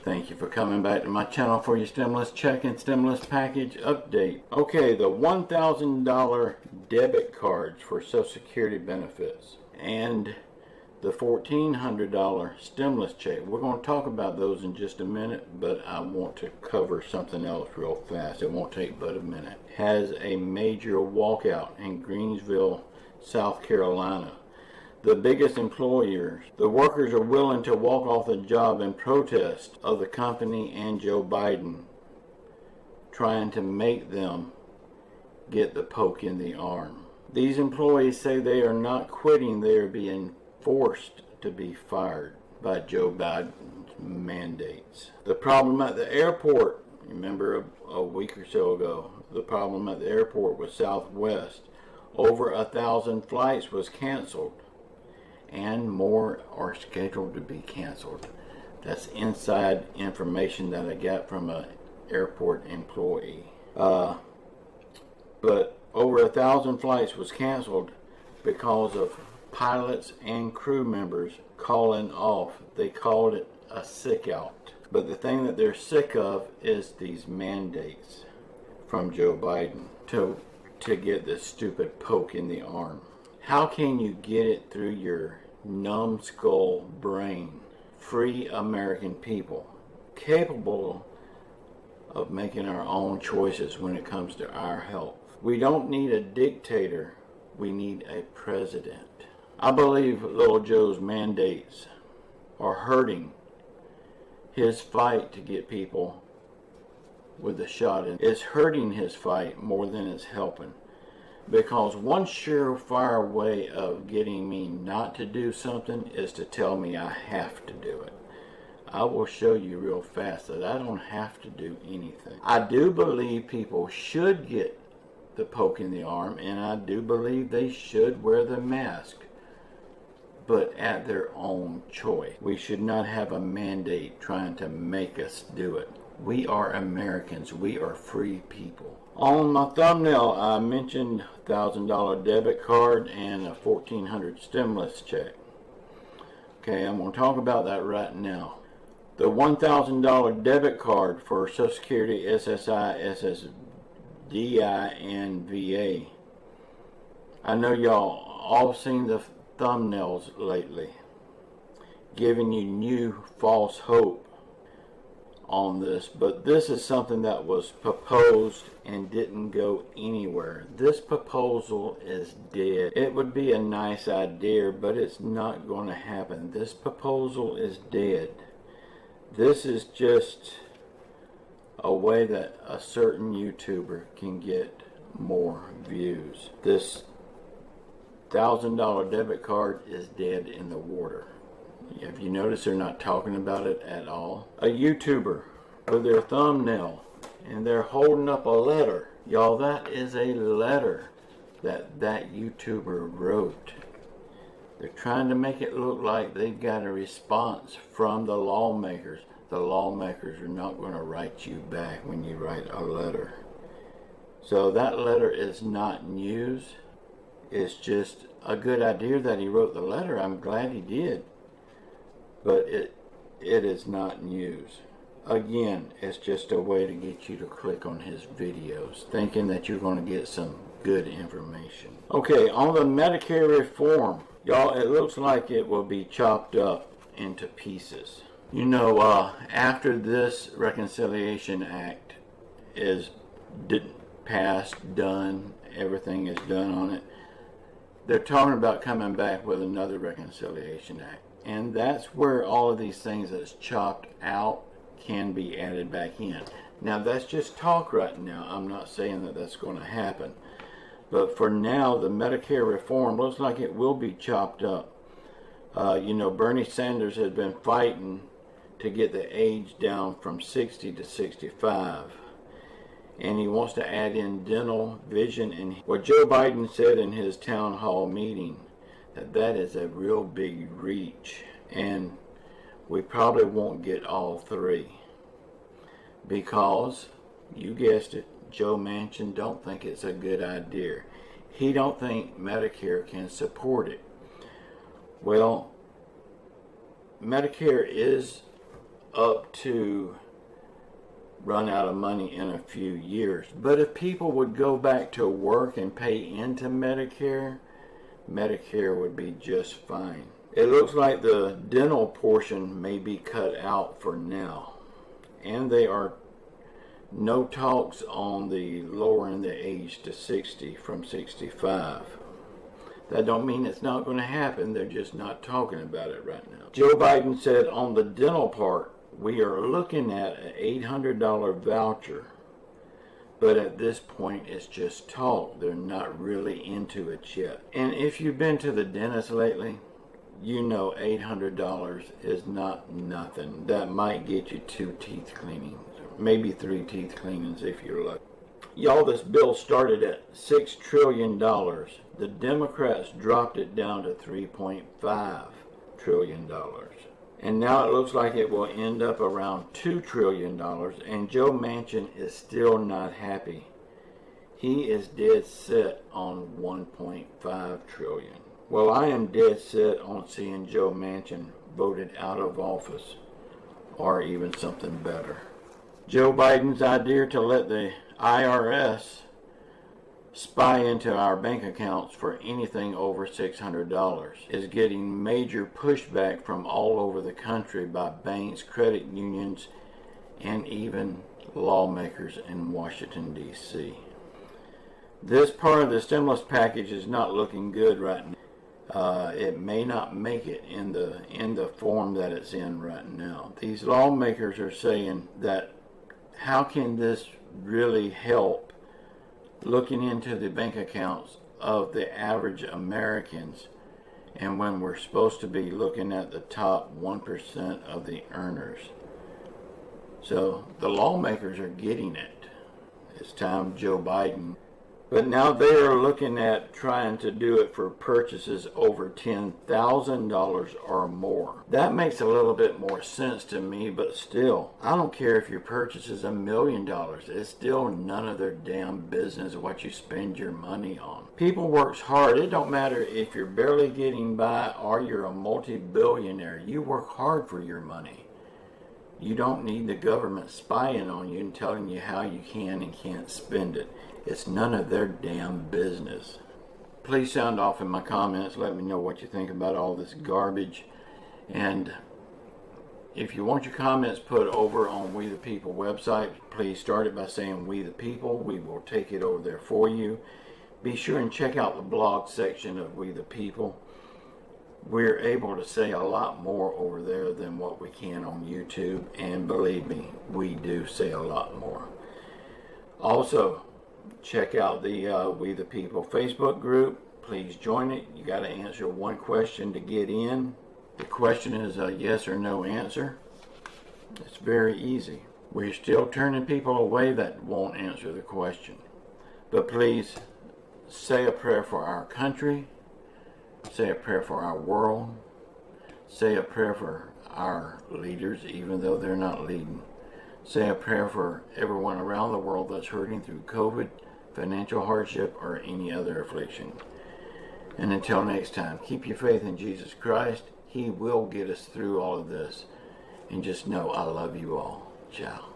Thank you for coming back to my channel for your stimulus check and stimulus package update. Okay, the $1,000 debit cards for Social Security benefits and the $1,400 stimulus check. We're going to talk about those in just a minute, but I want to cover something else real fast. It won't take but a minute. Has a major walkout in Greensville, South Carolina. The biggest employers, the workers are willing to walk off the job in protest of the company and Joe Biden trying to make them get the poke in the arm. These employees say they are not quitting, they are being forced to be fired by Joe Biden's mandates. The problem at the airport, remember a week or so ago, the problem at the airport with Southwest, over 1,000 flights was canceled. And more are scheduled to be canceled. That's inside information that I got from an airport employee. But over 1,000 flights was canceled because of pilots and crew members calling off. They called it a sick out. But the thing that they're sick of is these mandates from Joe Biden to get this stupid poke in the arm. How can you get it through your numbskull brain? Free American people, capable of making our own choices when it comes to our health. We don't need a dictator, we need a president. I believe little Joe's mandates are hurting his fight to get people with the shot. It's hurting his fight more than it's helping. Because one surefire way of getting me not to do something is to tell me I have to do it. I will show you real fast that I don't have to do anything. I do believe people should get the poke in the arm, and I do believe they should wear the mask, but at their own choice. We should not have a mandate trying to make us do it. We are Americans. We are free people. On my thumbnail, I mentioned $1,000 debit card and a $1,400 stimulus check. Okay, I'm going to talk about that right now. The $1,000 debit card for Social Security, SSI, SSDI, and VA. I know y'all all seen the thumbnails lately, giving you new false hope on this, but this is something that was proposed and didn't go anywhere. This proposal is dead. It would be a nice idea, but it's not going to happen. This proposal is dead. This is just a way that a certain YouTuber can get more views. This $1,000 debit card is dead in the water. Have you noticed they're not talking about it at all? A YouTuber with their thumbnail and they're holding up a letter. Y'all, that is a letter that YouTuber wrote. They're trying to make it look like they've got a response from the lawmakers. The lawmakers are not going to write you back when you write a letter. So that letter is not news. It's just a good idea that he wrote the letter. I'm glad he did. But it is not news. Again, it's just a way to get you to click on his videos, thinking that you're going to get some good information. Okay, on the Medicare reform, y'all, it looks like it will be chopped up into pieces. You know, after this Reconciliation Act is passed, done, everything is done on it, they're talking about coming back with another Reconciliation Act. And that's where all of these things that's chopped out can be added back in. Now, that's just talk right now. I'm not saying that that's going to happen. But for now, the Medicare reform looks like it will be chopped up. You know, Bernie Sanders has been fighting to get the age down from 60 to 65. And he wants to add in dental, vision, and what Joe Biden said in his town hall meeting, that is a real big reach, and we probably won't get all three because, you guessed it, Joe Manchin don't think it's a good idea. He don't think Medicare can support it. Well, Medicare is up to run out of money in a few years. But if people would go back to work and pay into Medicare, Medicare would be just fine. It looks like the dental portion may be cut out for now. And there are no talks on the lowering the age to 60 from 65. That don't mean it's not going to happen. They're just not talking about it right now. Joe Biden said on the dental part, we are looking at an $800 voucher. But at this point, it's just talk. They're not really into it yet. And if you've been to the dentist lately, you know $800 is not nothing. That might get you 2 teeth cleanings, maybe 3 teeth cleanings if you're lucky. Y'all, this bill started at $6 trillion. The Democrats dropped it down to $3.5 trillion. And now it looks like it will end up around $2 trillion. And Joe Manchin is still not happy. He is dead set on $1.5 trillion. Well, I am dead set on seeing Joe Manchin voted out of office, or even something better. Joe Biden's idea to let the IRS spy into our bank accounts for anything over $600 is getting major pushback from all over the country by banks, credit unions, and even lawmakers in Washington, D.C. This part of the stimulus package is not looking good right now. It may not make it in the form that it's in right now. These lawmakers are saying that how can this really help looking into the bank accounts of the average Americans, and when we're supposed to be looking at the top 1% of the earners. So the lawmakers are getting it. It's time Joe Biden. But now they are looking at trying to do it for purchases over $10,000 or more. That makes a little bit more sense to me, but still, I don't care if your purchase is $1 million. It's still none of their damn business what you spend your money on. People works hard. It don't matter if you're barely getting by or you're a multi-billionaire. You work hard for your money. You don't need the government spying on you and telling you how you can and can't spend it. It's none of their damn business. Please sound off in my comments. Let me know what you think about all this garbage. And if you want your comments put over on We the People website, please start it by saying We the People. We will take it over there for you. Be sure and check out the blog section of We the People. We're able to say a lot more over there than what we can on YouTube. And believe me, we do say a lot more. Also, check out the We the People Facebook group. Please join it. You got to answer one question to get in. The question is a yes or no answer. It's very easy. We're still turning people away that won't answer the question. But please say a prayer for our country. Say a prayer for our world. Say a prayer for our leaders, even though they're not leading. Say a prayer for everyone around the world that's hurting through COVID, financial hardship, or any other affliction. And until next time, keep your faith in Jesus Christ. He will get us through all of this. And just know I love you all. Ciao.